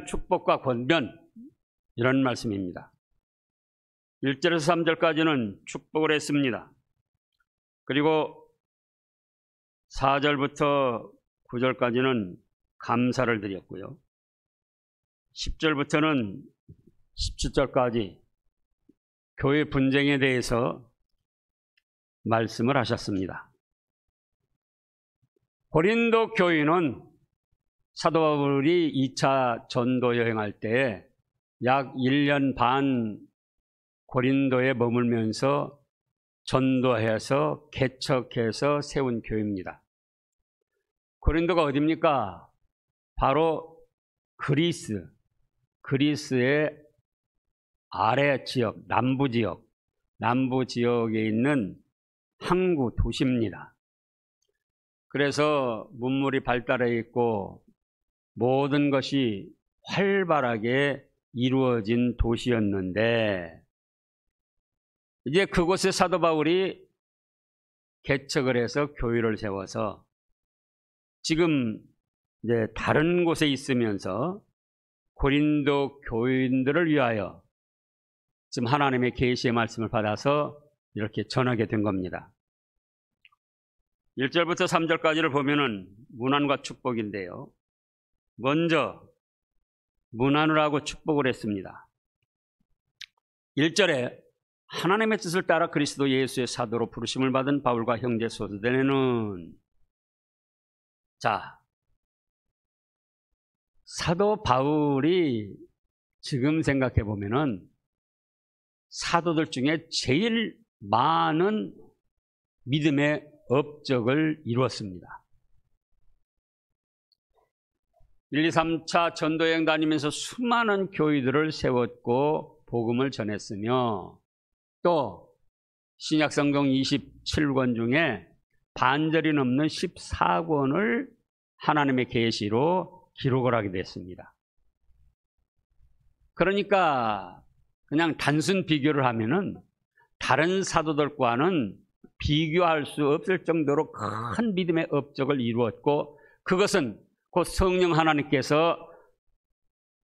축복과 권면, 이런 말씀입니다. 1절에서 3절까지는 축복을 했습니다. 그리고 4절부터 9절까지는 감사를 드렸고요. 10절부터는 17절까지 교회 분쟁에 대해서 말씀을 하셨습니다. 고린도 교회는 사도 바울이 2차 전도 여행할 때 약 1년 반 고린도에 머물면서 전도해서 개척해서 세운 교회입니다. 고린도가 어디입니까? 바로 그리스의 아래 지역, 남부 지역에 있는 항구 도시입니다. 그래서 문물이 발달해 있고 모든 것이 활발하게 이루어진 도시였는데, 이제 그곳에 사도 바울이 개척을 해서 교회를 세워서 지금 이제 다른 곳에 있으면서 고린도 교인들을 위하여 지금 하나님의 계시의 말씀을 받아서 이렇게 전하게 된 겁니다. 1절부터 3절까지를 보면은 문안과 축복인데요. 먼저 문안을 하고 축복을 했습니다. 1절에 하나님의 뜻을 따라 그리스도 예수의 사도로 부르심을 받은 바울과 형제 소스데네는, 자, 사도 바울이 지금 생각해 보면은 사도들 중에 제일 많은 믿음의 업적을 이루었습니다. 1, 2, 3차 전도여행 다니면서 수많은 교회들을 세웠고 복음을 전했으며, 또 신약성경 27권 중에 반절이 넘는 14권을 하나님의 계시로 기록을 하게 됐습니다. 그러니까 그냥 단순 비교를 하면은 다른 사도들과는 비교할 수 없을 정도로 큰 믿음의 업적을 이루었고, 그것은 곧 성령 하나님께서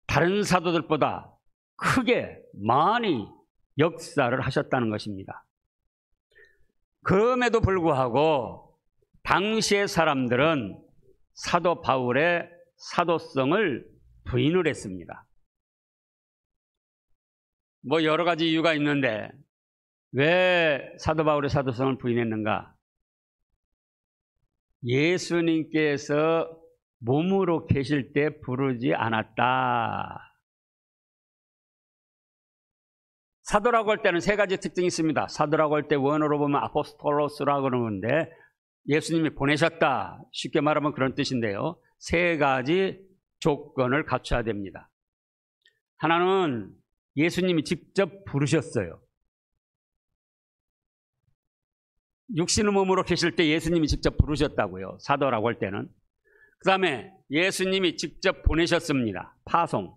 다른 사도들보다 크게 많이 역사를 하셨다는 것입니다. 그럼에도 불구하고 당시의 사람들은 사도 바울의 사도성을 부인을 했습니다. 뭐 여러 가지 이유가 있는데 왜 사도 바울의 사도성을 부인했는가? 예수님께서 몸으로 계실 때 부르지 않았다. 사도라고 할 때는 세 가지 특징이 있습니다. 사도라고 할 때 원어로 보면 아포스톨로스라고 그러는데 예수님이 보내셨다, 쉽게 말하면 그런 뜻인데요. 세 가지 조건을 갖춰야 됩니다. 하나는 예수님이 직접 부르셨어요. 육신의 몸으로 계실 때 예수님이 직접 부르셨다고요. 사도라고 할 때는. 그 다음에 예수님이 직접 보내셨습니다. 파송.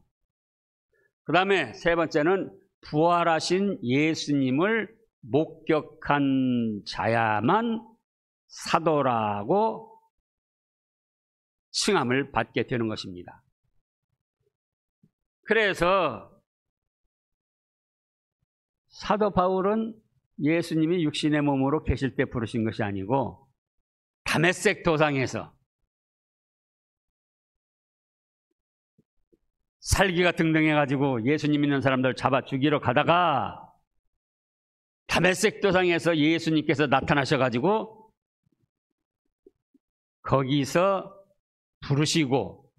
그 다음에 세 번째는 부활하신 예수님을 목격한 자야만 사도라고 칭함을 받게 되는 것입니다. 그래서 사도 바울은 예수님이 육신의 몸으로 계실 때 부르신 것이 아니고 다메섹 도상에서 살기가 등등해가지고 예수님 믿는 사람들 잡아 죽이러 가다가 다메섹 도상에서 예수님께서 나타나셔가지고 거기서 부르시고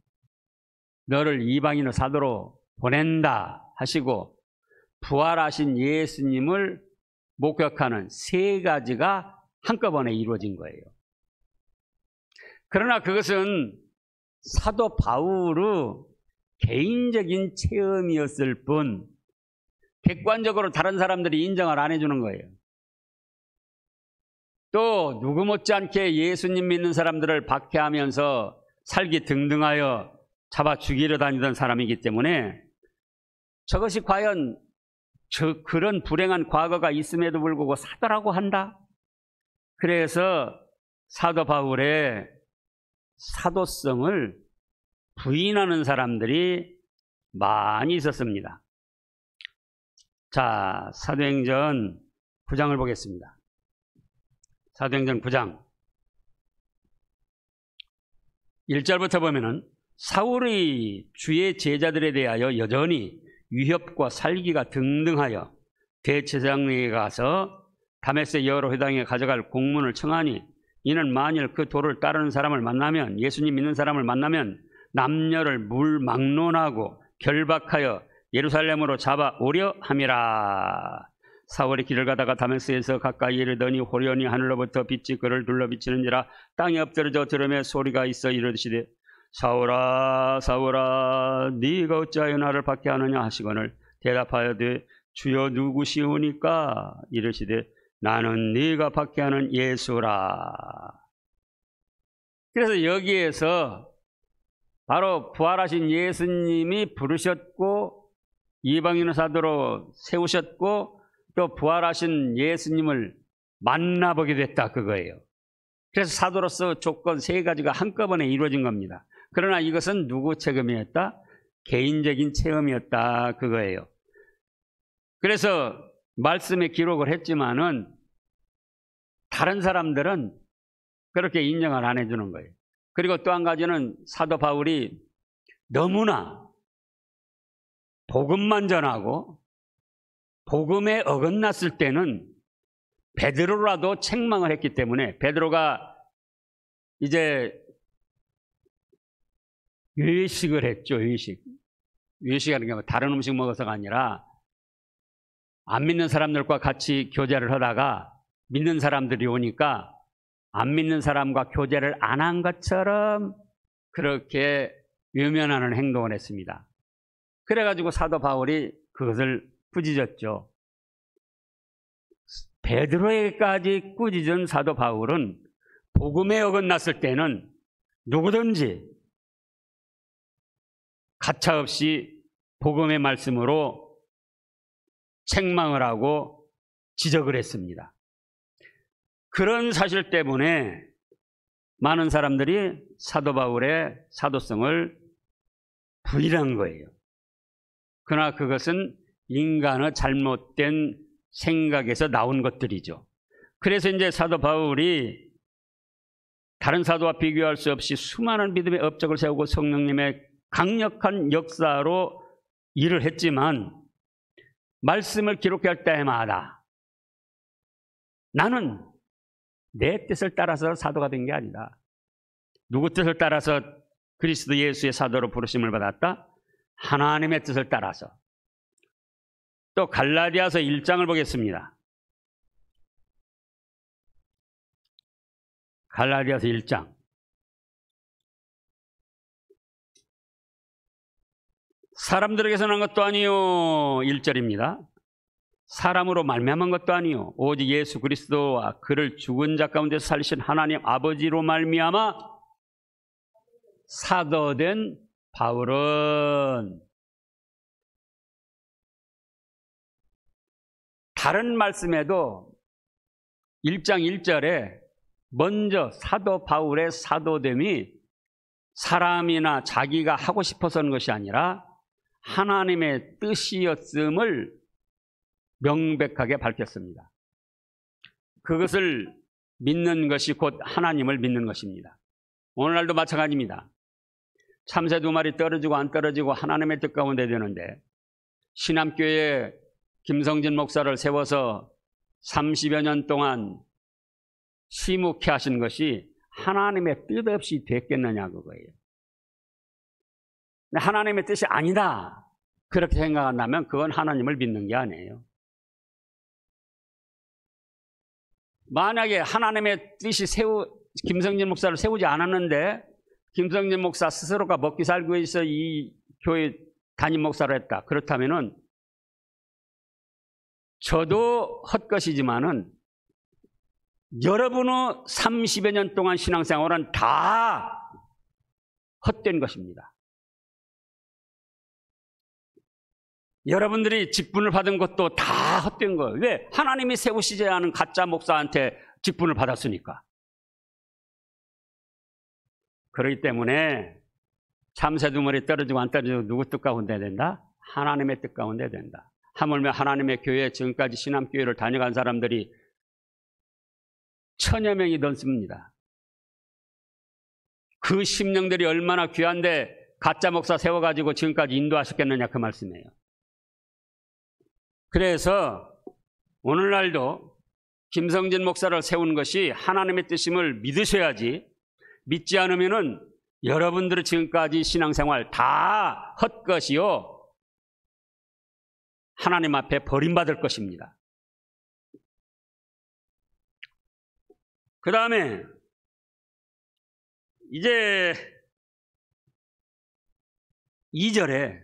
너를 이방인의 사도로 보낸다 하시고 부활하신 예수님을 목격하는 세 가지가 한꺼번에 이루어진 거예요. 그러나 그것은 사도 바울의 개인적인 체험이었을 뿐 객관적으로 다른 사람들이 인정을 안 해주는 거예요. 또 누구 못지않게 예수님 믿는 사람들을 박해하면서 살기 등등하여 잡아 죽이려 다니던 사람이기 때문에 저것이 과연 그런 불행한 과거가 있음에도 불구하고 사도라고 한다? 그래서 사도 바울의 사도성을 부인하는 사람들이 많이 있었습니다. 자, 사도행전 9장을 보겠습니다. 사도행전 9장 1절부터 보면은 사울의 주의 제자들에 대하여 여전히 위협과 살기가 등등하여 대제사장에게 가서 다메섹 여러 회당에 가져갈 공문을 청하니 이는 만일 그 도를 따르는 사람을 만나면, 예수님 믿는 사람을 만나면 남녀를 물막론하고 결박하여 예루살렘으로 잡아오려 함이라. 사울이 길을 가다가 다메섹에서 가까이 이르더니 호련히 하늘로부터 빛이 그를 둘러 비치는지라. 땅에 엎드러져 들음에 소리가 있어 이르시되 사울아 사울아 네가 어찌하여 나를 박해하느냐 하시거늘 대답하여되 주여 누구시오니까? 이르시되 나는 네가 박해하는 예수라. 그래서 여기에서 바로 부활하신 예수님이 부르셨고 이방인의 사도로 세우셨고 또 부활하신 예수님을 만나보게 됐다, 그거예요. 그래서 사도로서 조건 세 가지가 한꺼번에 이루어진 겁니다. 그러나 이것은 누구 체험이었다? 개인적인 체험이었다, 그거예요. 그래서 말씀에 기록을 했지만은 다른 사람들은 그렇게 인정을 안 해주는 거예요. 그리고 또 한 가지는 사도 바울이 너무나 복음만 전하고 복음에 어긋났을 때는 베드로라도 책망을 했기 때문에, 베드로가 이제 외식을 했죠. 외식하는 게 다른 음식 먹어서가 아니라 안 믿는 사람들과 같이 교제를 하다가 믿는 사람들이 오니까 안 믿는 사람과 교제를 안 한 것처럼 그렇게 외면하는 행동을 했습니다. 그래가지고 사도 바울이 그것을 꾸짖었죠. 베드로에게까지 꾸짖은 사도 바울은 복음에 어긋났을 때는 누구든지 가차없이 복음의 말씀으로 책망을 하고 지적을 했습니다. 그런 사실 때문에 많은 사람들이 사도 바울의 사도성을 부인한 거예요. 그러나 그것은 인간의 잘못된 생각에서 나온 것들이죠. 그래서 이제 사도 바울이 다른 사도와 비교할 수 없이 수많은 믿음의 업적을 세우고 성령님의 강력한 역사로 일을 했지만 말씀을 기록할 때마다 나는 내 뜻을 따라서 사도가 된 게 아니다. 누구 뜻을 따라서 그리스도 예수의 사도로 부르심을 받았다? 하나님의 뜻을 따라서. 또 갈라디아서 1장을 보겠습니다. 갈라디아서 1장. 사람들에게서 난 것도 아니요, 1절입니다. 사람으로 말미암은 것도 아니요, 오직 예수 그리스도와 그를 죽은 자 가운데서 살리신 하나님 아버지로 말미암아 사도된 바울은. 다른 말씀에도 1장 1절에 먼저 사도 바울의 사도됨이 사람이나 자기가 하고 싶어서 하는 것이 아니라 하나님의 뜻이었음을 명백하게 밝혔습니다. 그것을 믿는 것이 곧 하나님을 믿는 것입니다. 오늘날도 마찬가지입니다. 참새 두 마리 떨어지고 안 떨어지고 하나님의 뜻 가운데 되는데, 신암교회에 김성진 목사를 세워서 30여 년 동안 시묵케 하신 것이 하나님의 뜻 없이 됐겠느냐, 그거예요. 하나님의 뜻이 아니다 그렇게 생각한다면 그건 하나님을 믿는 게 아니에요. 만약에 하나님의 뜻이 김성진 목사를 세우지 않았는데 김성진 목사 스스로가 먹기 살기 위해서 이 교회 담임 목사를 했다, 그렇다면은 저도 헛것이지만은 여러분의 30여 년 동안 신앙생활은 다 헛된 것입니다. 여러분들이 직분을 받은 것도 다 헛된 거예요. 왜? 하나님이 세우시지 않은 가짜 목사한테 직분을 받았으니까. 그렇기 때문에 삼세두머리 떨어지고 안 떨어지고 누구 뜻 가운데 된다? 하나님의 뜻 가운데 된다. 하물며 하나님의 교회, 지금까지 신앙교회를 다녀간 사람들이 1000여 명이 넘습니다. 그 심령들이 얼마나 귀한데 가짜 목사 세워가지고 지금까지 인도하셨겠느냐, 그 말씀이에요. 그래서 오늘날도 김성진 목사를 세우는 것이 하나님의 뜻임을 믿으셔야지, 믿지 않으면은 여러분들의 지금까지 신앙생활 다 헛것이요, 하나님 앞에 버림받을 것입니다. 그 다음에 이제 2절에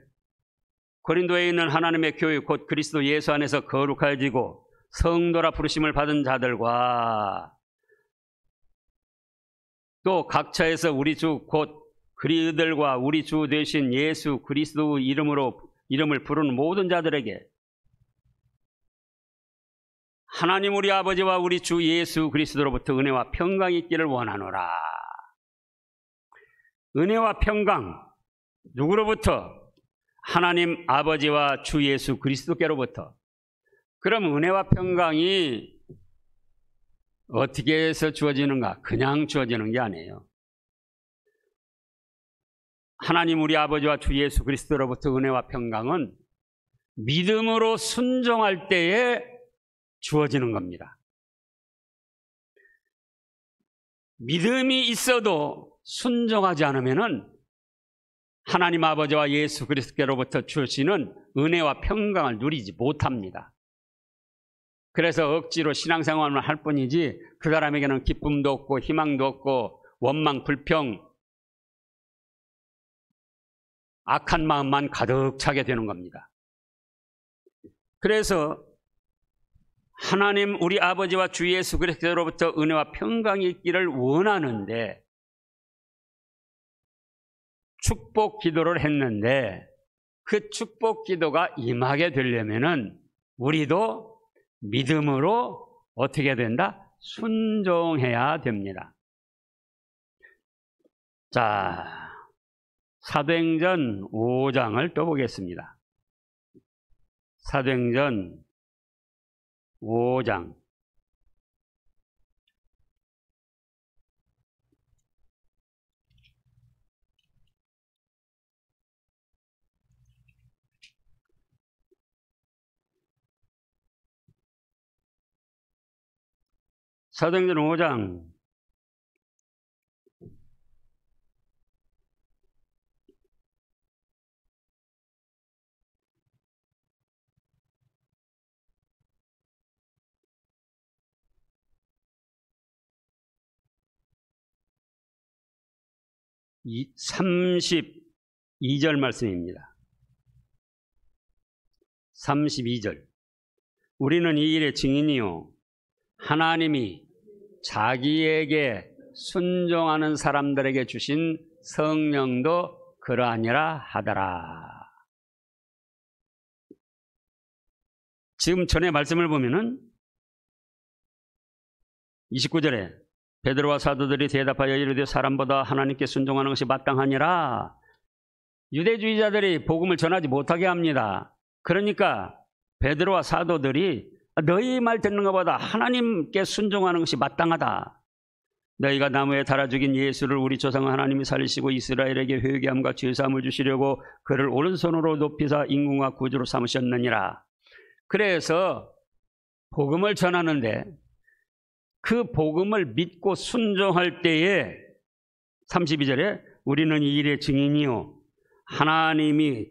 고린도에 있는 하나님의 교회 곧 그리스도 예수 안에서 거룩하여지고 성도라 부르심을 받은 자들과 또 각처에서 우리 주 곧 그리들과 우리 주 되신 예수 그리스도 이름을 부르는 모든 자들에게 하나님 우리 아버지와 우리 주 예수 그리스도로부터 은혜와 평강이 있기를 원하노라. 은혜와 평강, 누구로부터? 하나님 아버지와 주 예수 그리스도께로부터. 그럼 은혜와 평강이 어떻게 해서 주어지는가? 그냥 주어지는 게 아니에요. 하나님 우리 아버지와 주 예수 그리스도로부터 은혜와 평강은 믿음으로 순종할 때에 주어지는 겁니다. 믿음이 있어도 순종하지 않으면은 하나님 아버지와 예수 그리스도께로부터 주시는 은혜와 평강을 누리지 못합니다. 그래서 억지로 신앙생활을 할 뿐이지 그 사람에게는 기쁨도 없고 희망도 없고 원망, 불평, 악한 마음만 가득 차게 되는 겁니다. 그래서 하나님 우리 아버지와 주 예수 그리스도로부터 은혜와 평강이 있기를 원하는데 축복 기도를 했는데 그 축복 기도가 임하게 되려면은 우리도 믿음으로 어떻게 된다? 순종해야 됩니다. 자, 사도행전 5장을 또 보겠습니다. 사도행전 5장. 사도행전 5장 32절 말씀입니다. 32절. 우리는 이 일의 증인이요 하나님이 자기에게 순종하는 사람들에게 주신 성령도 그러하니라 하더라. 지금 전에 말씀을 보면은 29절에 베드로와 사도들이 대답하여 이르되 사람보다 하나님께 순종하는 것이 마땅하니라. 유대주의자들이 복음을 전하지 못하게 합니다. 그러니까 베드로와 사도들이 너희 말 듣는 것보다 하나님께 순종하는 것이 마땅하다. 너희가 나무에 달아 죽인 예수를 우리 조상 하나님이 살리시고 이스라엘에게 회개함과 죄사함을 주시려고 그를 오른손으로 높이사 인궁과 구주로 삼으셨느니라. 그래서 복음을 전하는데 그 복음을 믿고 순종할 때에 32절에 우리는 이 일의 증인이요 하나님이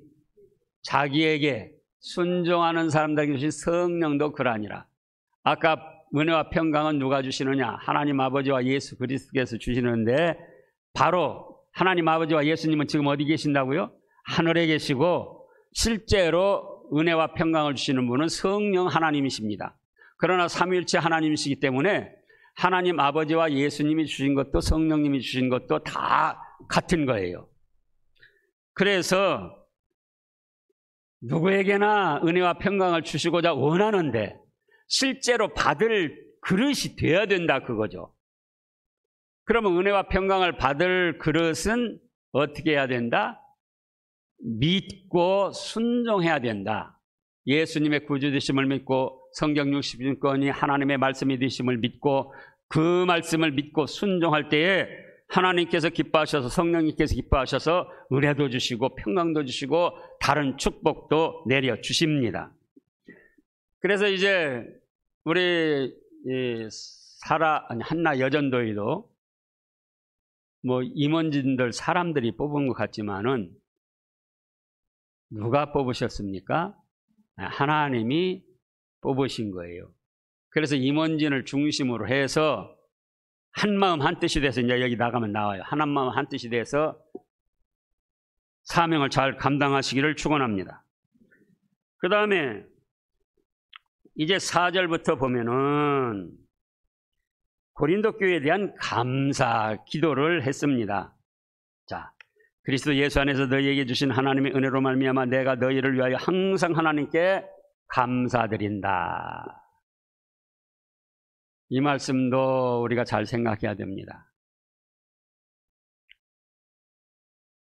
자기에게 순종하는 사람들에게 주신 성령도 그러하니라. 아까 은혜와 평강은 누가 주시느냐? 하나님 아버지와 예수 그리스도께서 주시는데 바로 하나님 아버지와 예수님은 지금 어디 계신다고요? 하늘에 계시고 실제로 은혜와 평강을 주시는 분은 성령 하나님이십니다. 그러나 삼위일체 하나님이시기 때문에 하나님 아버지와 예수님이 주신 것도 성령님이 주신 것도 다 같은 거예요. 그래서 누구에게나 은혜와 평강을 주시고자 원하는데 실제로 받을 그릇이 되어야 된다 그거죠. 그러면 은혜와 평강을 받을 그릇은 어떻게 해야 된다? 믿고 순종해야 된다. 예수님의 구주되심을 믿고 성경 60권이 하나님의 말씀이 되심을 믿고 그 말씀을 믿고 순종할 때에 하나님께서 기뻐하셔서 성령님께서 기뻐하셔서 은혜도 주시고 평강도 주시고 다른 축복도 내려주십니다. 그래서 이제 우리 한나 여전도회도 뭐 임원진들 사람들이 뽑은 것 같지만은 누가 뽑으셨습니까? 하나님이 뽑으신 거예요. 그래서 임원진을 중심으로 해서 한마음 한뜻이 돼서 이제 여기 나가면 나와요. 한마음 한뜻이 돼서 사명을 잘 감당하시기를 축원합니다. 그 다음에 이제 4절부터 보면은 고린도 교회에 대한 감사 기도를 했습니다. 자, 그리스도 예수 안에서 너희에게 주신 하나님의 은혜로 말미암아 내가 너희를 위하여 항상 하나님께 감사드린다. 이 말씀도 우리가 잘 생각해야 됩니다.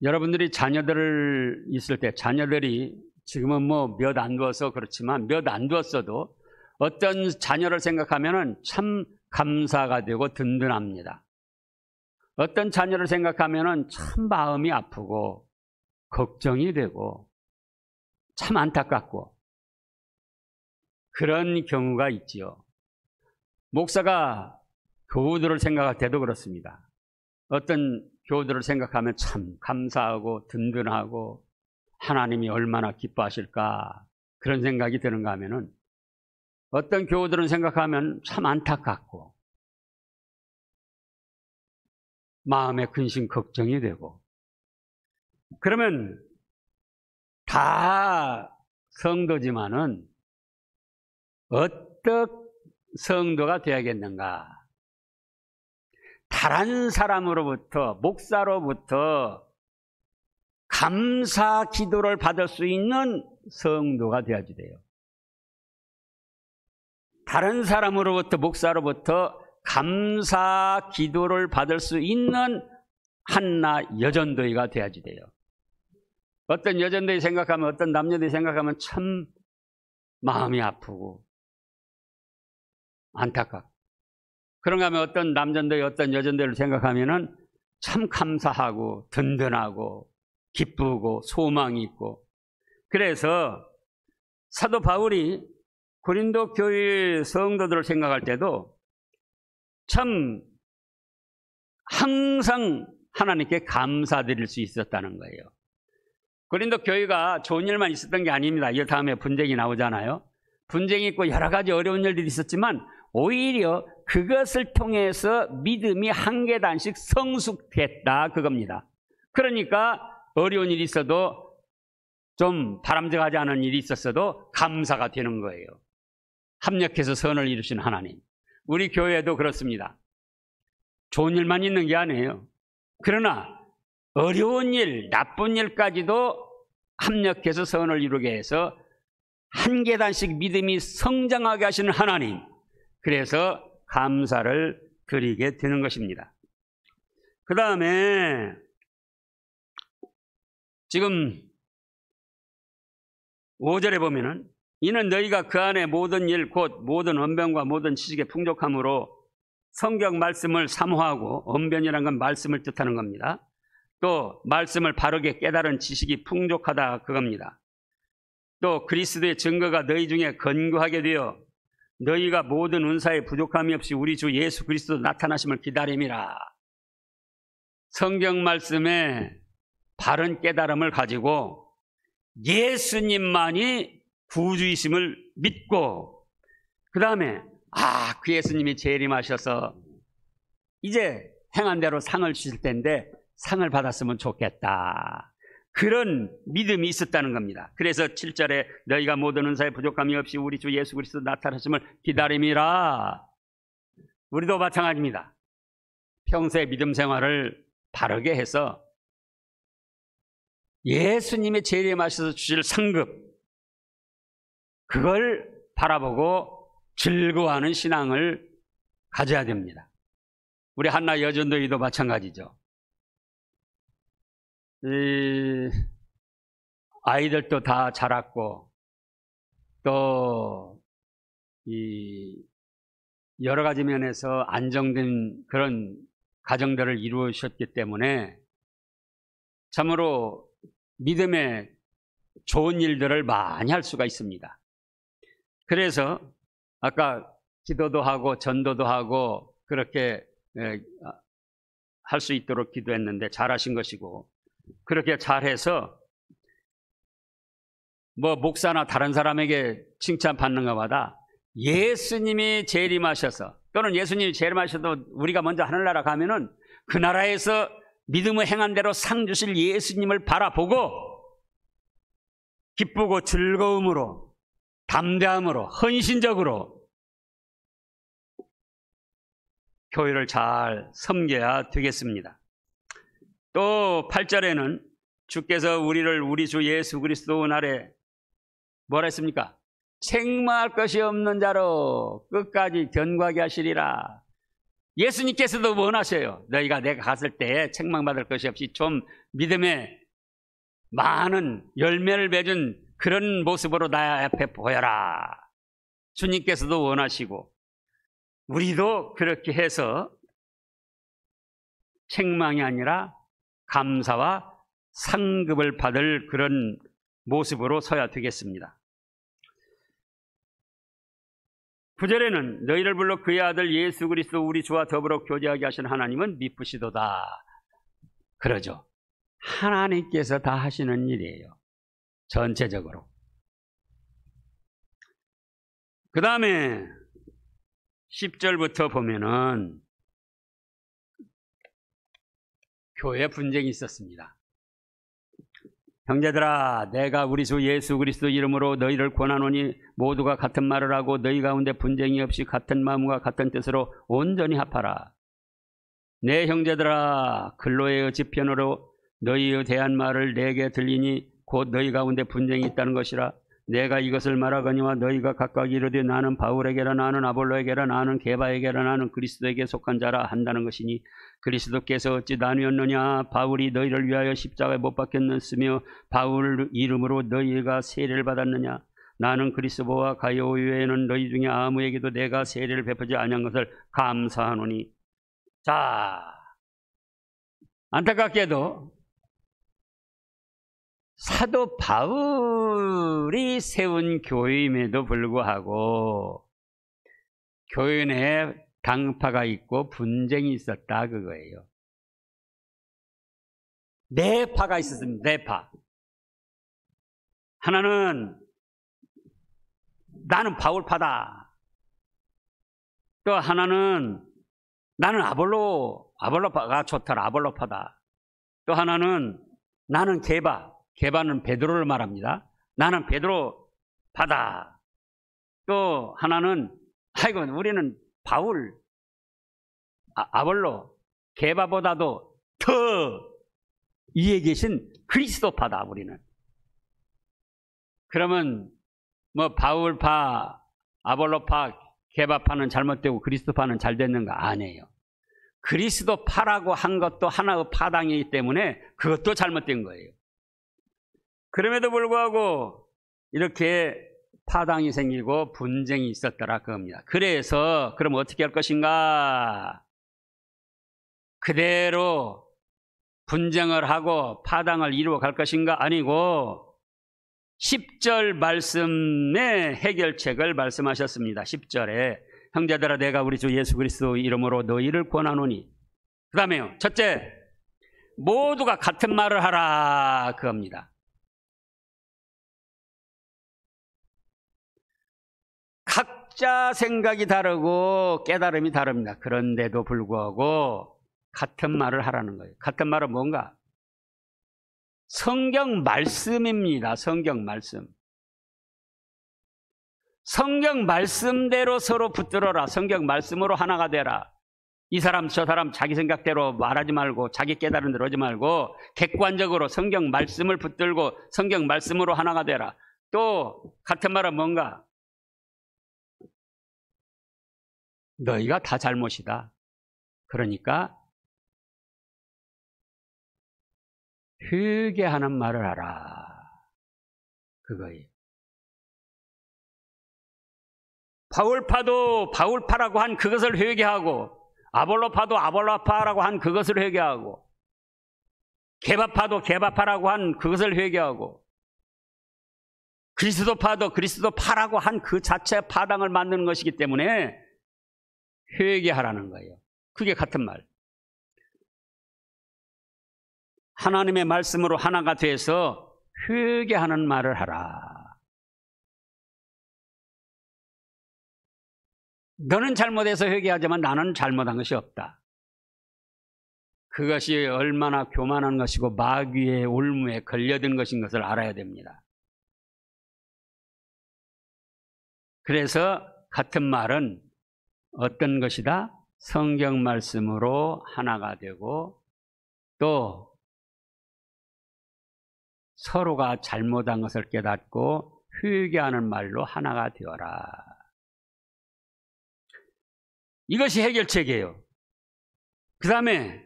여러분들이 자녀들 있을 때 자녀들이 지금은 뭐 몇 안 두어서 그렇지만 몇 안 두었어도 어떤 자녀를 생각하면은 참 감사가 되고 든든합니다. 어떤 자녀를 생각하면은 참 마음이 아프고 걱정이 되고 참 안타깝고 그런 경우가 있지요. 목사가 교우들을 생각할 때도 그렇습니다. 어떤 교우들을 생각하면 참 감사하고 든든하고 하나님이 얼마나 기뻐하실까 그런 생각이 드는가 하면은 어떤 교우들은 생각하면 참 안타깝고 마음에 근심 걱정이 되고 그러면 다 성도지만은 어떤 성도가 되어야겠는가? 다른 사람으로부터 목사로부터 감사 기도를 받을 수 있는 성도가 되어야지 돼요. 다른 사람으로부터 목사로부터 감사 기도를 받을 수 있는 한나 여전도회가 돼야지 돼요. 어떤 여전도회 생각하면 어떤 남녀들이 생각하면 참 마음이 아프고 안타깝고 그런가 하면 어떤 남전도회 어떤 여전도회를 생각하면은 참 감사하고 든든하고 기쁘고 소망이 있고 그래서 사도 바울이 고린도 교회 성도들을 생각할 때도 참 항상 하나님께 감사드릴 수 있었다는 거예요. 고린도 교회가 좋은 일만 있었던 게 아닙니다. 이 다음에 분쟁이 나오잖아요. 분쟁이 있고 여러 가지 어려운 일들이 있었지만 오히려 그것을 통해서 믿음이 한 계단씩 성숙됐다 그겁니다. 그러니까 어려운 일이 있어도 좀 바람직하지 않은 일이 있었어도 감사가 되는 거예요. 합력해서 선을 이루신 하나님. 우리 교회도 그렇습니다. 좋은 일만 있는 게 아니에요. 그러나 어려운 일, 나쁜 일까지도 합력해서 선을 이루게 해서 한 계단씩 믿음이 성장하게 하시는 하나님. 그래서 감사를 드리게 되는 것입니다. 그 다음에 지금 5절에 보면은 이는 너희가 그 안에 모든 일 곧 모든 언변과 모든 지식의 풍족함으로 성경 말씀을 사모하고 언변이란 건 말씀을 뜻하는 겁니다. 또 말씀을 바르게 깨달은 지식이 풍족하다 그겁니다. 또 그리스도의 증거가 너희 중에 건고하게 되어 너희가 모든 은사에 부족함이 없이 우리 주 예수 그리스도 나타나심을 기다림이라. 성경 말씀에 바른 깨달음을 가지고 예수님만이 구주이심을 믿고 그 다음에 그 예수님이 재림하셔서 이제 행한 대로 상을 주실 텐데 상을 받았으면 좋겠다. 그런 믿음이 있었다는 겁니다. 그래서 7절에 너희가 모든 은사에 부족함이 없이 우리 주 예수 그리스도 나타나심을 기다림이라. 우리도 마찬가지입니다. 평소에 믿음 생활을 바르게 해서 예수님의 재림하셔서 주실 상급 그걸 바라보고 즐거워하는 신앙을 가져야 됩니다. 우리 한나 여전도회도 마찬가지죠. 아이들도 다 자랐고 또 여러 가지 면에서 안정된 그런 가정들을 이루셨기 때문에 참으로 믿음의 좋은 일들을 많이 할 수가 있습니다. 그래서 아까 기도도 하고 전도도 하고 그렇게 할 수 있도록 기도했는데 잘하신 것이고, 그렇게 잘해서 뭐 목사나 다른 사람에게 칭찬받는 것보다 예수님이 재림하셔서, 또는 예수님이 재림하셔도 우리가 먼저 하늘나라 가면은 그 나라에서 믿음을 행한 대로 상 주실 예수님을 바라보고 기쁘고 즐거움으로, 담대함으로, 헌신적으로 교회를 잘 섬겨야 되겠습니다. 또 8절에는 주께서 우리를 우리 주 예수 그리스도 날에 뭐라 했습니까? 책망할 것이 없는 자로 끝까지 견고하게 하시리라. 예수님께서도 원하셔요. 너희가 내가 갔을 때 책망받을 것이 없이 좀 믿음의 많은 열매를 맺은 그런 모습으로 나 앞에 보여라. 주님께서도 원하시고 우리도 그렇게 해서 책망이 아니라 감사와 상급을 받을 그런 모습으로 서야 되겠습니다. 9절에는 너희를 불러 그의 아들 예수 그리스도 우리 주와 더불어 교제하게 하신 하나님은 미쁘시도다. 그러죠. 하나님께서 다 하시는 일이에요. 전체적으로. 그 다음에 10절부터 보면은 교회 분쟁이 있었습니다. 형제들아, 내가 우리 주 예수 그리스도 이름으로 너희를 권하노니 모두가 같은 말을 하고 너희 가운데 분쟁이 없이 같은 마음과 같은 뜻으로 온전히 합하라. 내 형제들아, 근로의 지편으로 너희에 대한 말을 내게 들리니 곧 너희 가운데 분쟁이 있다는 것이라. 내가 이것을 말하거니와 너희가 각각 이르되 나는 바울에게라, 나는 아볼로에게라, 나는 게바에게라, 나는 그리스도에게 속한 자라 한다는 것이니 그리스도께서 어찌 나뉘었느냐? 바울이 너희를 위하여 십자가에 못 박혔느며 바울 이름으로 너희가 세례를 받았느냐? 나는 그리스도와 가요 외에는 너희 중에 아무에게도 내가 세례를 베푸지 아니한 것을 감사하노니. 자, 안타깝게도 사도 바울이 세운 교회임에도 불구하고 교회 내에 당파가 있고 분쟁이 있었다 그거예요. 네 파가 있었습니다. 네 파. 하나는 나는 바울파다. 또 하나는 나는 아볼로파가 좋더라. 아볼로파다. 또 하나는 나는 게바는 베드로를 말합니다. 나는 베드로파다. 또 하나는 아이고 우리는 바울, 아볼로, 게바보다도 더 위에 계신 그리스도파다 우리는. 그러면 뭐 바울파, 아볼로파, 게바파는 잘못되고 그리스도파는 잘 됐는가? 아니에요. 그리스도파라고 한 것도 하나의 파당이기 때문에 그것도 잘못된 거예요. 그럼에도 불구하고 이렇게 파당이 생기고 분쟁이 있었더라 그겁니다. 그래서 그럼 어떻게 할 것인가? 그대로 분쟁을 하고 파당을 이루어 갈 것인가? 아니고 10절 말씀의 해결책을 말씀하셨습니다. 10절에 형제들아 내가 우리 주 예수 그리스도 이름으로 너희를 권하노니. 그 다음에요. 첫째, 모두가 같은 말을 하라 그겁니다. 각자 생각이 다르고 깨달음이 다릅니다. 그런데도 불구하고 같은 말을 하라는 거예요. 같은 말은 뭔가? 성경 말씀입니다. 성경 말씀. 성경 말씀대로 서로 붙들어라. 성경 말씀으로 하나가 되라. 이 사람 저 사람 자기 생각대로 말하지 말고 자기 깨달은 대로 하지 말고 객관적으로 성경 말씀을 붙들고 성경 말씀으로 하나가 되라. 또 같은 말은 뭔가? 너희가 다 잘못이다. 그러니까 회개하는 말을 하라. 그거예요. 바울파도 바울파라고 한 그것을 회개하고, 아볼로파도 아볼로파라고 한 그것을 회개하고, 게바파도 게바파라고 한 그것을 회개하고, 그리스도파도 그리스도파라고 한 그 자체 파당을 만드는 것이기 때문에 회개하라는 거예요. 그게 같은 말. 하나님의 말씀으로 하나가 돼서 회개하는 말을 하라. 너는 잘못해서 회개하지만 나는 잘못한 것이 없다. 그것이 얼마나 교만한 것이고 마귀의 올무에 걸려든 것인 것을 알아야 됩니다. 그래서 같은 말은 어떤 것이다? 성경 말씀으로 하나가 되고 또 서로가 잘못한 것을 깨닫고 회개하는 말로 하나가 되어라. 이것이 해결책이에요. 그 다음에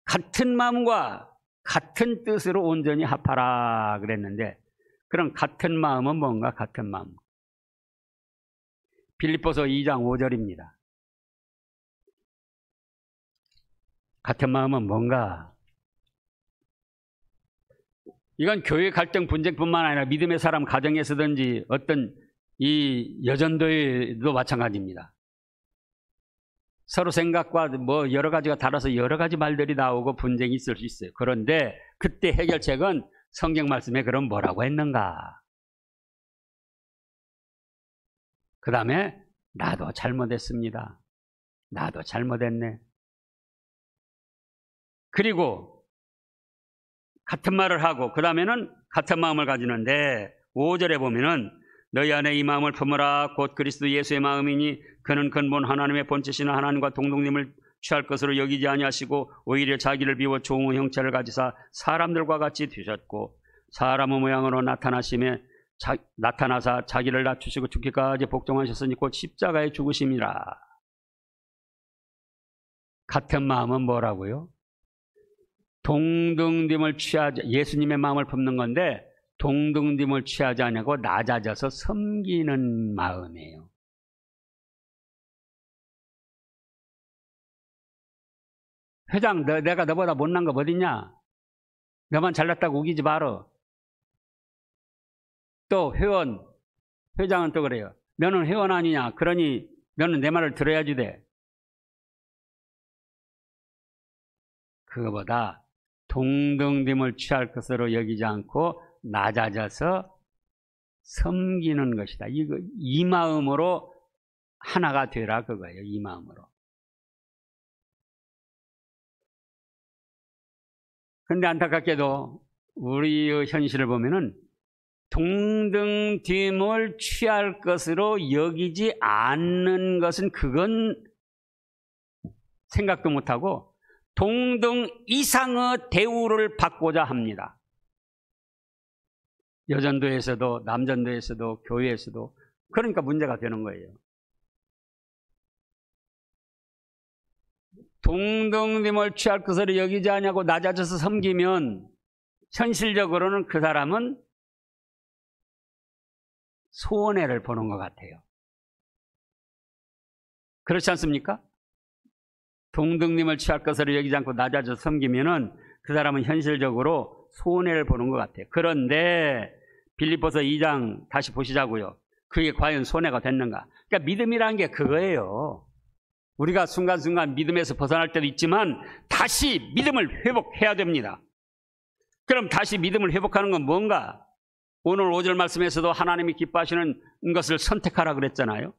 같은 마음과 같은 뜻으로 온전히 합하라 그랬는데, 그럼 같은 마음은 뭔가? 같은 마음. 빌립보서 2장 5절입니다. 같은 마음은 뭔가? 이건 교회 갈등 분쟁뿐만 아니라 믿음의 사람 가정에서든지 어떤 이 여전도에도 마찬가지입니다. 서로 생각과 뭐 여러 가지가 달라서 여러 가지 말들이 나오고 분쟁이 있을 수 있어요. 그런데 그때 해결책은 성경 말씀에 그럼 뭐라고 했는가? 그 다음에 나도 잘못했습니다. 나도 잘못했네. 그리고 같은 말을 하고 그 다음에는 같은 마음을 가지는데 5절에 보면은 너희 안에 이 마음을 품으라. 곧 그리스도 예수의 마음이니 그는 근본 하나님의 본체시는 하나님과 동등됨을 취할 것으로 여기지 아니하시고 오히려 자기를 비워 좋은 형체를 가지사 사람들과 같이 되셨고 사람의 모양으로 나타나사 자기를 낮추시고 죽기까지 복종하셨으니 곧 십자가에 죽으심이라. 같은 마음은 뭐라고요? 동등됨을 취하지, 예수님의 마음을 품는 건데 동등됨을 취하지 않고 낮아져서 섬기는 마음이에요. 회장, 내가 너보다 못난 거 어딨냐? 너만 잘났다고 우기지 마라. 또 회장은 또 그래요. 너는 회원 아니냐? 그러니 너는 내 말을 들어야지 돼. 그거보다 동등됨을 취할 것으로 여기지 않고 낮아져서 섬기는 것이다. 이 마음으로 하나가 되라 그거예요. 이 마음으로. 그런데 안타깝게도 우리의 현실을 보면은 동등됨을 취할 것으로 여기지 않는 것은 그건 생각도 못하고 동등 이상의 대우를 받고자 합니다. 여전도에서도 남전도에서도 교회에서도. 그러니까 문제가 되는 거예요. 동등됨을 취할 것으로 여기지 않냐고 낮아져서 섬기면 현실적으로는 그 사람은 손해를 보는 것 같아요. 그렇지 않습니까? 동등됨을 취할 것으로 여기지 않고 낮아져서 섬기면은 그 사람은 현실적으로 손해를 보는 것 같아요. 그런데 빌립보서 2장 다시 보시자고요. 그게 과연 손해가 됐는가? 그러니까 믿음이라는 게 그거예요. 우리가 순간순간 믿음에서 벗어날 때도 있지만 다시 믿음을 회복해야 됩니다. 그럼 다시 믿음을 회복하는 건 뭔가? 오늘 5절 말씀에서도 하나님이 기뻐하시는 것을 선택하라 그랬잖아요.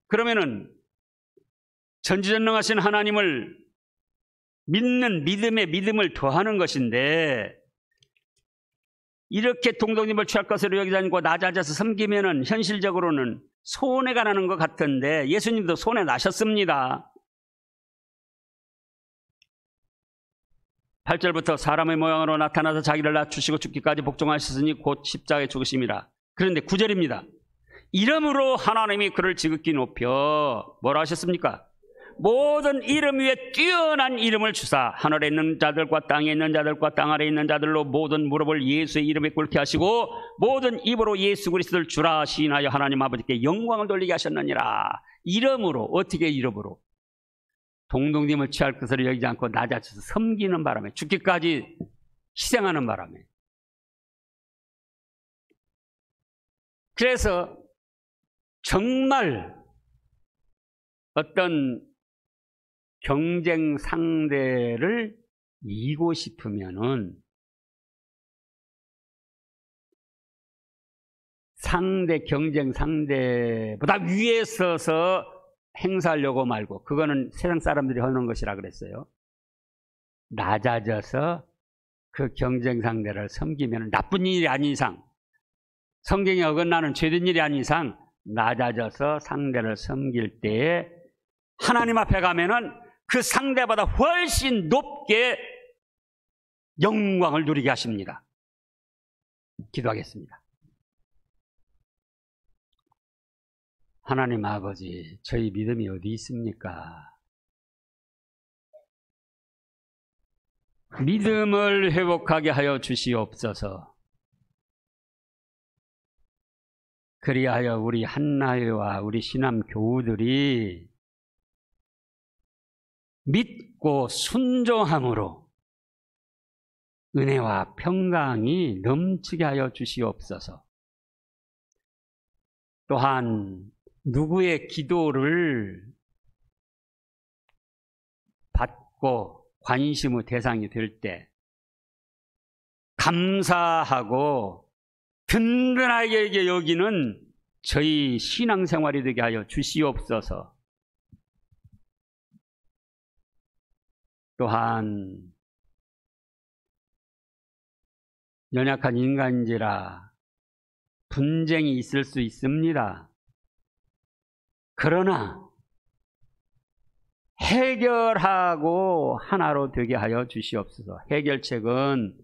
그러면은 전지전능하신 하나님을 믿는 믿음에 믿음을 더하는 것인데, 이렇게 동등됨을 취할 것으로 여기지 않고 낮아져서 섬기면은 현실적으로는 손해가 나는 것 같은데 예수님도 손해 나셨습니다. 8절부터 사람의 모양으로 나타나서 자기를 낮추시고 죽기까지 복종하셨으니 곧 십자가에 죽으심이라. 그런데 9절입니다. 이러므로 하나님이 그를 지극히 높여 뭐라 하셨습니까? 모든 이름 위에 뛰어난 이름을 주사 하늘에 있는 자들과 땅에 있는 자들과 땅 아래에 있는 자들로 모든 무릎을 예수의 이름에 꿇게 하시고 모든 입으로 예수 그리스도를 주라 시인하여 하나님 아버지께 영광을 돌리게 하셨느니라. 이름으로, 어떻게 이름으로? 동동님을 취할 것을 여기지 않고 낮아져서 섬기는 바람에, 죽기까지 희생하는 바람에. 그래서 정말 어떤 경쟁 상대를 이기고 싶으면은 경쟁 상대보다 위에 서서 행사하려고 말고, 그거는 세상 사람들이 하는 것이라 그랬어요. 낮아져서 그 경쟁 상대를 섬기면 나쁜 일이 아닌 이상, 성경에 어긋나는 죄된 일이 아닌 이상 낮아져서 상대를 섬길 때에 하나님 앞에 가면은 그 상대보다 훨씬 높게 영광을 누리게 하십니다. 기도하겠습니다. 하나님 아버지, 저희 믿음이 어디 있습니까? 믿음을 회복하게 하여 주시옵소서. 그리하여 우리 한나회와 우리 신암 교우들이 믿고 순종함으로 은혜와 평강이 넘치게 하여 주시옵소서. 또한 누구의 기도를 받고 관심의 대상이 될 때 감사하고 든든하게 여기는 저희 신앙생활이 되게 하여 주시옵소서. 또한 연약한 인간인지라 분쟁이 있을 수 있습니다. 그러나 해결하고 하나로 되게 하여 주시옵소서. 해결책은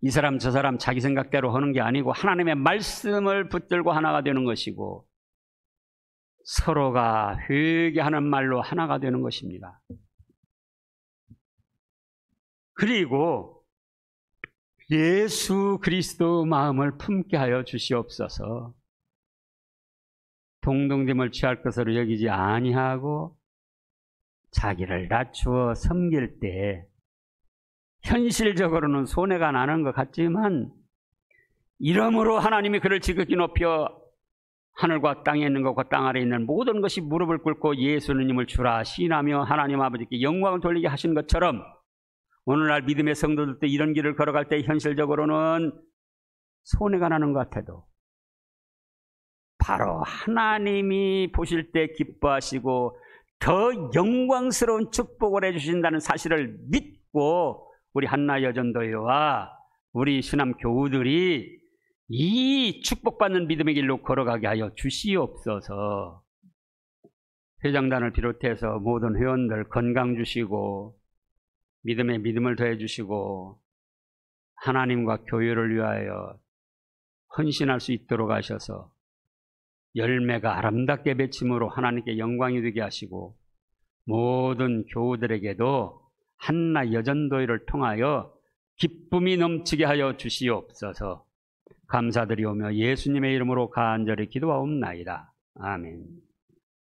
이 사람 저 사람 자기 생각대로 하는 게 아니고 하나님의 말씀을 붙들고 하나가 되는 것이고 서로가 회개하는 말로 하나가 되는 것입니다. 그리고 예수 그리스도 마음을 품게 하여 주시옵소서. 동동됨을 취할 것으로 여기지 아니하고 자기를 낮추어 섬길 때 현실적으로는 손해가 나는 것 같지만 이러므로 하나님이 그를 지극히 높여 하늘과 땅에 있는 것과 땅 아래에 있는 모든 것이 무릎을 꿇고 예수님을 주라 시인하며 하나님 아버지께 영광을 돌리게 하신 것처럼 오늘날 믿음의 성도들도 이런 길을 걸어갈 때 현실적으로는 손해가 나는 것 같아도 바로 하나님이 보실 때 기뻐하시고 더 영광스러운 축복을 해주신다는 사실을 믿고 우리 한나 여전도회와 우리 신암 교우들이 이 축복받는 믿음의 길로 걸어가게 하여 주시옵소서. 회장단을 비롯해서 모든 회원들 건강 주시고 믿음에 믿음을 더해 주시고 하나님과 교회를 위하여 헌신할 수 있도록 하셔서 열매가 아름답게 맺힘으로 하나님께 영광이 되게 하시고 모든 교우들에게도 한나 여전도회를 통하여 기쁨이 넘치게 하여 주시옵소서. 감사드리오며 예수님의 이름으로 간절히 기도하옵나이다. 아멘.